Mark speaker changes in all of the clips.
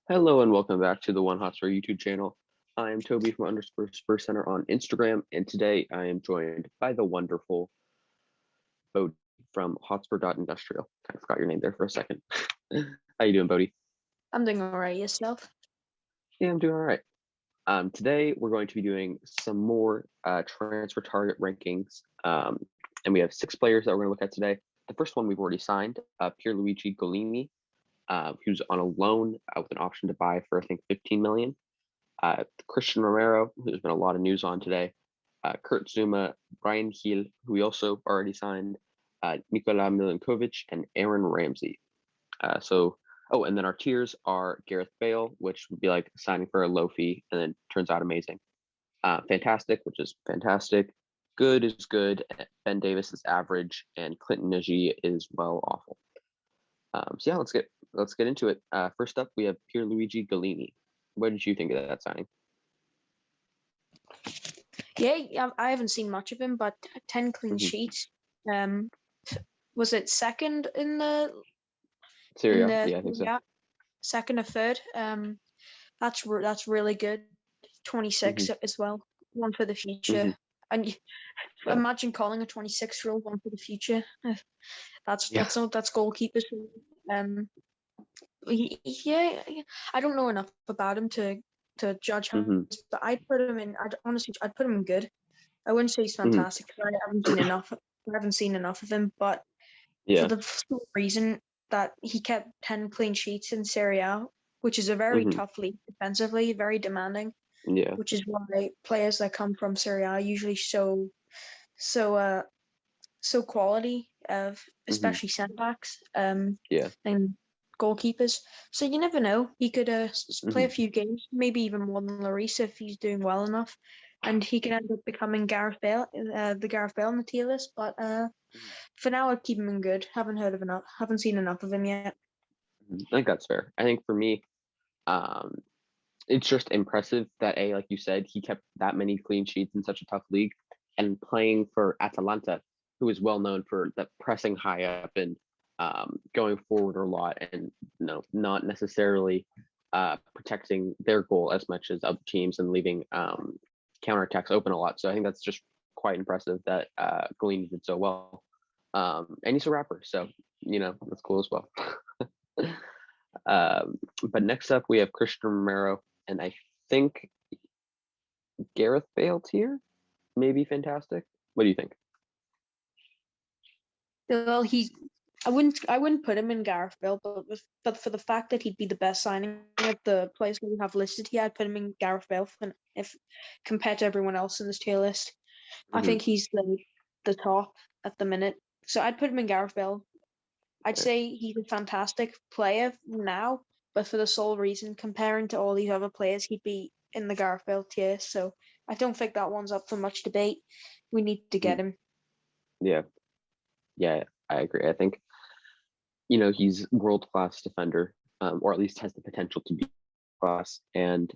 Speaker 1: Hello and welcome back to the One Hotspur YouTube channel. I am Toby from underscore Spurs Center on Instagram, and today I am joined by the wonderful Bodie from Hotspur.industrial. I forgot your name there for a second. How you doing, Bodie?
Speaker 2: I'm doing all right. Yourself?
Speaker 1: Yeah, I'm doing all right. Today we're going to be doing some more transfer target rankings, and we have 6 players that we're going to look at today. The first one we've already signed, Pierluigi Golini, who's on a loan with an option to buy for I think 15 million. Christian Romero, who's been a lot of news on today, Kurt Zuma, Brian Hill, who we also already signed, Nikola Milinkovic, and Aaron Ramsey. And then our tiers are Gareth Bale, which would be like signing for a low fee, and then turns out amazing. Fantastic, which is fantastic. Good is good. Ben Davis is average, and Clinton Nagy is well awful. So yeah, let's get into it. First up, we have Pierluigi Golini. What did you think of that signing?
Speaker 2: Yeah, I haven't seen much of him, but 10 clean sheets. Was it second in the
Speaker 1: Serie A? Yeah, I think so.
Speaker 2: yeah, second or third? That's really good. 26 as well. One for the future. And imagine calling a 26-year-old one for the future. That's goalkeepers. Yeah, I don't know enough about him to judge him, but I'd put him in. I'd put him in good. I wouldn't say he's fantastic because I haven't seen enough of him. But for the sole reason that he kept 10 clean sheets in Serie A, which is a very tough league defensively, very demanding.
Speaker 1: Yeah.
Speaker 2: Which is why players that come from Serie A usually show so quality of especially centre backs. And goalkeepers. So you never know. He could play a few games, maybe even more than Lloris if he's doing well enough, and he could end up becoming Gareth Bale, the Gareth Bale on the tier list. But for now, I'd keep him in good. Haven't seen enough of him yet.
Speaker 1: I think that's fair. I think for me, it's just impressive that like you said, he kept that many clean sheets in such a tough league, and playing for Atalanta, who is well known for that pressing high up and going forward a lot, and not necessarily protecting their goal as much as other teams and leaving counterattacks open a lot. So I think that's just quite impressive that Golini did so well. And he's a rapper, so that's cool as well. But next up we have Christian Romero, and I think Gareth Bale tier, maybe fantastic. What do you think?
Speaker 2: Well, I wouldn't put him in Gareth Bale, but for the fact that he'd be the best signing of the players we have listed here, I'd put him in Gareth Bale if compared to everyone else in this tier list. I think he's the top at the minute. So I'd put him in Gareth Bale. I'd say he's a fantastic player now, but for the sole reason, comparing to all these other players, he'd be in the Gareth Bale tier. So I don't think that one's up for much debate. We need to get him.
Speaker 1: Yeah, I agree. I think he's world-class defender, or at least has the potential to be class. And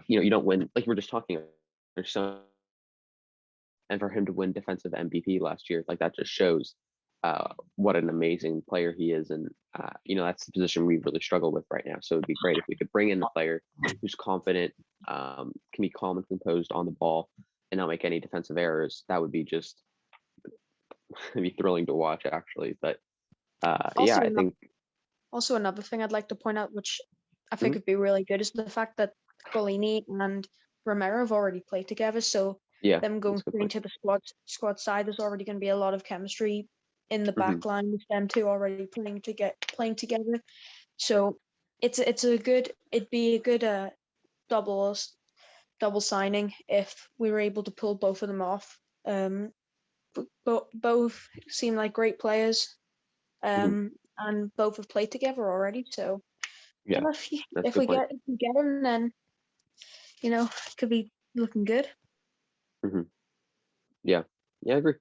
Speaker 1: you don't win, like we were just talking about. There's so, and for him to win defensive MVP last year, like that just shows what an amazing player he is. And that's the position we really struggle with right now. So it'd be great if we could bring in a player who's confident, can be calm and composed on the ball, and not make any defensive errors. That would be just it'd be thrilling to watch, actually. But I think
Speaker 2: also another thing I'd like to point out, which I think would be really good, is the fact that Golini and Romero have already played together. So them going into the squad side, there's already going to be a lot of chemistry in the back line with them two already playing together. So it'd be a good double signing if we were able to pull both of them off. Both seem like great players, and both have played together already. So if we get them, then it could be looking good.
Speaker 1: Yeah, I agree.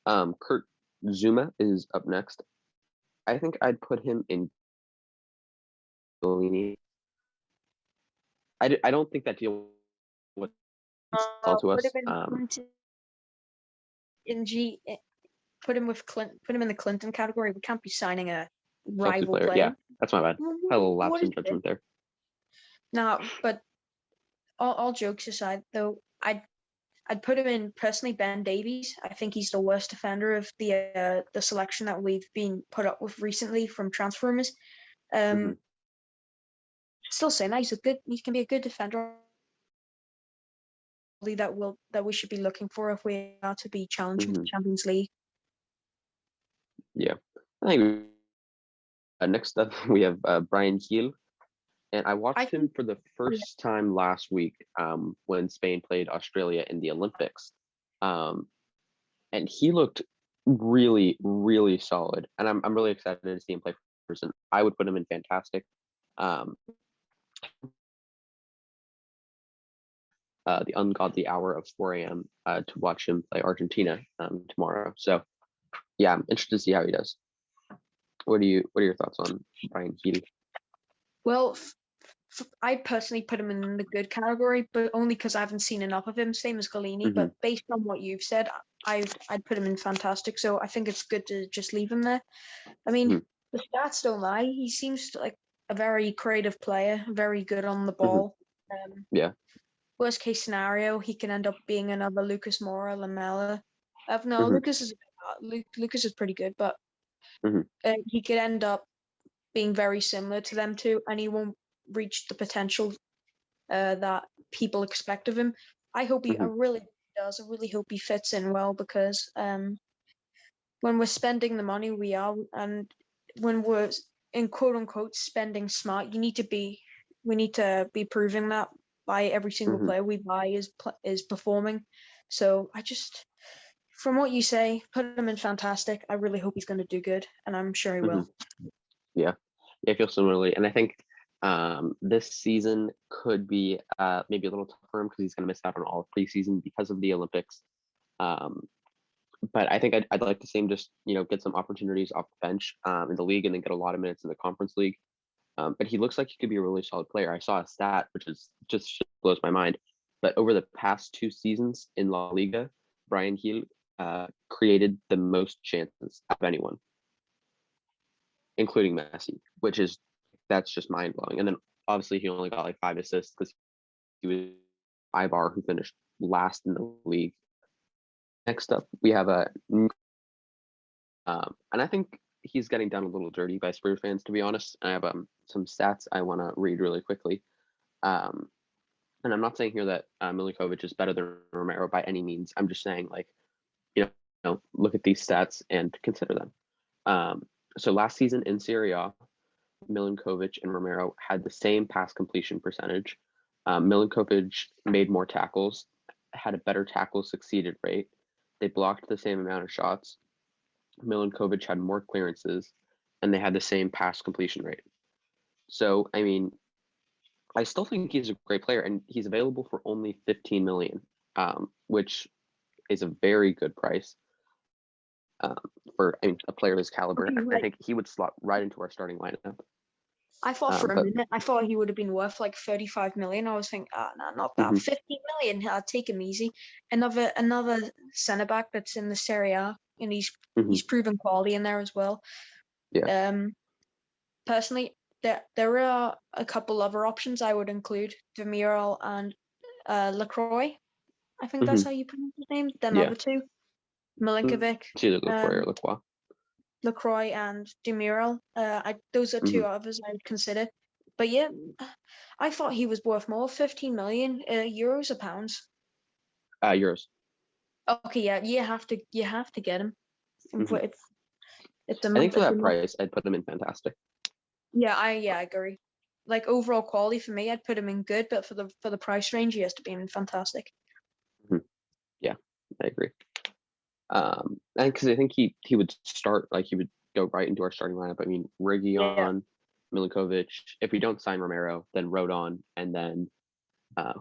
Speaker 1: Kurt Zuma is up next. I think I'd put him in Golini. I don't think that deal would sell to us.
Speaker 2: Put him with Put him in the Clinton category. We can't be signing a rival
Speaker 1: player.
Speaker 2: player.
Speaker 1: That's my bad. Had a little lapse
Speaker 2: What is
Speaker 1: in
Speaker 2: it?
Speaker 1: judgment there.
Speaker 2: No, but all jokes aside, though, I'd put him in personally. Ben Davies. I think he's the worst defender of the selection that we've been put up with recently from transfer rumors.
Speaker 1: Hmm.
Speaker 2: Um, Still saying that he can be a good defender that we should be looking for if we are to be challenging for
Speaker 1: Hmm.
Speaker 2: Champions League.
Speaker 1: Yeah. I think next up we have Brian Hill, and I
Speaker 2: I
Speaker 1: watched him
Speaker 2: think
Speaker 1: for the
Speaker 2: yeah,
Speaker 1: first time last week when Spain played Australia in the Olympics, um, and he looked really, really solid. And I'm really excited to see him play for person. I would put him in fantastic. Um, the ungodly hour of 4 a.m. To watch him play Argentina tomorrow. So yeah, I'm interested to see how he does. What are your thoughts on Brian Hill?
Speaker 2: well, I personally put him in the good category, but only because I haven't seen enough of him. Same as Galini,
Speaker 1: Hmm.
Speaker 2: but based on what you've said, I'd put him in fantastic. So I think it's good to just leave him there. I mean,
Speaker 1: Hmm.
Speaker 2: the stats don't lie. He seems like a very creative player, very good on the
Speaker 1: Hmm.
Speaker 2: ball. Um,
Speaker 1: Yeah.
Speaker 2: Worst case scenario, he can end up being another Lucas Moura, Lamella. No,
Speaker 1: Hmm.
Speaker 2: Lucas is pretty good, but
Speaker 1: Hmm.
Speaker 2: he could end up being very similar to them too, and he won't reach the potential that people expect of him. I
Speaker 1: Hmm.
Speaker 2: really does. I really hope he fits in well because when we're spending the money we are, and when we're in quote unquote spending smart, we need to be proving that by every single
Speaker 1: Hmm.
Speaker 2: player we buy is performing. So from what you say, put him in fantastic. I really hope he's going to do good, and I'm sure he
Speaker 1: Hmm.
Speaker 2: will.
Speaker 1: Yeah. Yeah, I feel similarly, and I think this season could be maybe a little tough for him because he's going to miss out on all of preseason because of the Olympics. Um, but I think I'd like to see him just get some opportunities off the bench in the league and then get a lot of minutes in the conference league. But he looks like he could be a really solid player. I saw a stat which is just blows my mind. But over the past 2 seasons in La Liga, Brian Hill created the most chances of anyone, including Messi, which is that's just mind blowing. And then obviously he only got like 5 assists because he was Ibar who finished last in the league. Next up, we have and I think he's getting done a little dirty by Spurs fans, to be honest. I have some stats I want to read really quickly. Um, and I'm not saying here that Milinkovic is better than Romero by any means. I'm just saying, like, look at these stats and consider them. So last season in Serie A, Milinkovic and Romero had the same pass completion percentage. Milinkovic made more tackles, had a better tackle succeeded rate. They blocked the same amount of shots. Milinkovic had more clearances, and they had the same pass completion rate. So, I mean, I still think he's a great player, and he's available for only 15 million, which is a very good price um, for a player of his caliber.
Speaker 2: Okay,
Speaker 1: I
Speaker 2: right.
Speaker 1: think he would slot right into our starting lineup.
Speaker 2: I thought for a
Speaker 1: But
Speaker 2: minute, I thought he would have been worth like 35 million. I was thinking, no, not that.
Speaker 1: mhm,
Speaker 2: 15 million, I'll take him easy. Another centre back that's in the Serie A, and
Speaker 1: mhm,
Speaker 2: he's proven quality in there as well.
Speaker 1: yeah,
Speaker 2: Um, Personally, there are a couple other options I would include: Demiral and Lacroix. I think that's
Speaker 1: mhm,
Speaker 2: how you pronounce his name. Them
Speaker 1: yeah.
Speaker 2: other two, Milinkovic,
Speaker 1: It's either Lacroix or
Speaker 2: um,
Speaker 1: Lacroix.
Speaker 2: Lacroix and Demiral. Those are
Speaker 1: Mhm.
Speaker 2: two others I would consider. But yeah, I thought he was worth more, 15 million euros or pounds.
Speaker 1: Euros.
Speaker 2: Okay, yeah, you have to get him.
Speaker 1: Mhm.
Speaker 2: It's
Speaker 1: I think for
Speaker 2: it's a
Speaker 1: that
Speaker 2: must.
Speaker 1: price, I'd put them in fantastic.
Speaker 2: Yeah, I agree. Like overall quality for me, I'd put him in good, but for the price range, he has to be in fantastic.
Speaker 1: Mhm. Yeah, I agree. And because I think he would start like he would go right into our starting lineup. I mean,
Speaker 2: Yeah.
Speaker 1: Region, Milinkovic. If we don't sign Romero, then Rodon, and then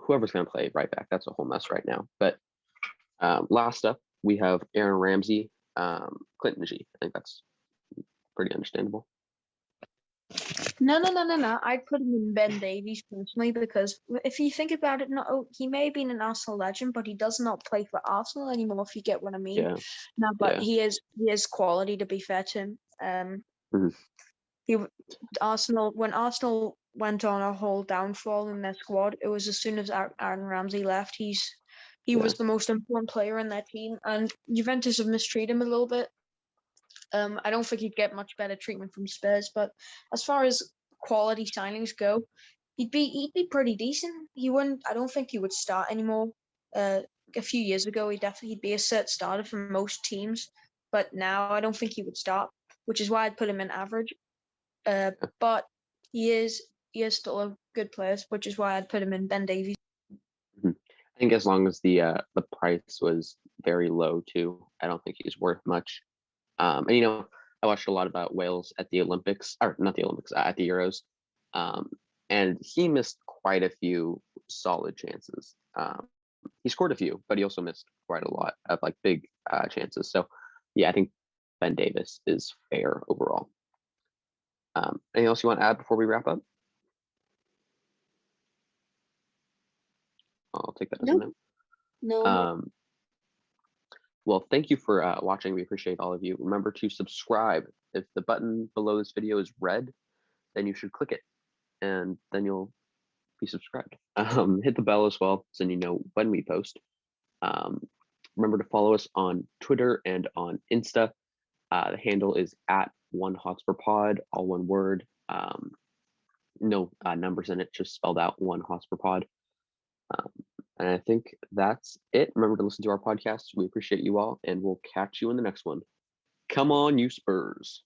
Speaker 1: whoever's going to play right back. That's a whole mess right now. But last up, we have Aaron Ramsey, Clinton G. I think that's pretty understandable.
Speaker 2: No. I'd put him in Ben Davies personally because if you think about it, no, he may have been an Arsenal legend, but he does not play for Arsenal anymore. If you get what I mean.
Speaker 1: Yeah,
Speaker 2: No, but
Speaker 1: yeah.
Speaker 2: he is quality to be fair to him.
Speaker 1: Mhm.
Speaker 2: He Arsenal when Arsenal went on a whole downfall in their squad, it was as soon as Aaron Ramsey left. He
Speaker 1: Yeah.
Speaker 2: was the most important player in that team, and Juventus have mistreated him a little bit. I don't think he'd get much better treatment from Spurs, but as far as quality signings go, he'd be pretty decent. He wouldn't. I don't think he would start anymore. A few years ago, he'd be a set starter for most teams, but now I don't think he would start, which is why I'd put him in average. But he is still a good player, which is why I'd put him in Ben Davies.
Speaker 1: Mhm. I think as long as the price was very low too, I don't think he's worth much. And I watched a lot about Wales at the Olympics, or not the Olympics, at the Euros, um, and he missed quite a few solid chances. He scored a few, but he also missed quite a lot of like big chances. So yeah, I think Ben Davis is fair overall. Anything else you want to add before we wrap up? I'll take that as a
Speaker 2: No,
Speaker 1: no.
Speaker 2: no, no.
Speaker 1: Um, well, thank you for watching. We appreciate all of you. Remember to subscribe. If the button below this video is red, then you should click it, and then you'll be subscribed. Hit the bell as well, so you know when we post. Um, remember to follow us on Twitter and on Insta. The handle is at one Hotspur Pod, all one word. No numbers in it, just spelled out one Hotspur Pod. Um, and I think that's it. Remember to listen to our podcast. We appreciate you all, and we'll catch you in the next one. Come on, you Spurs.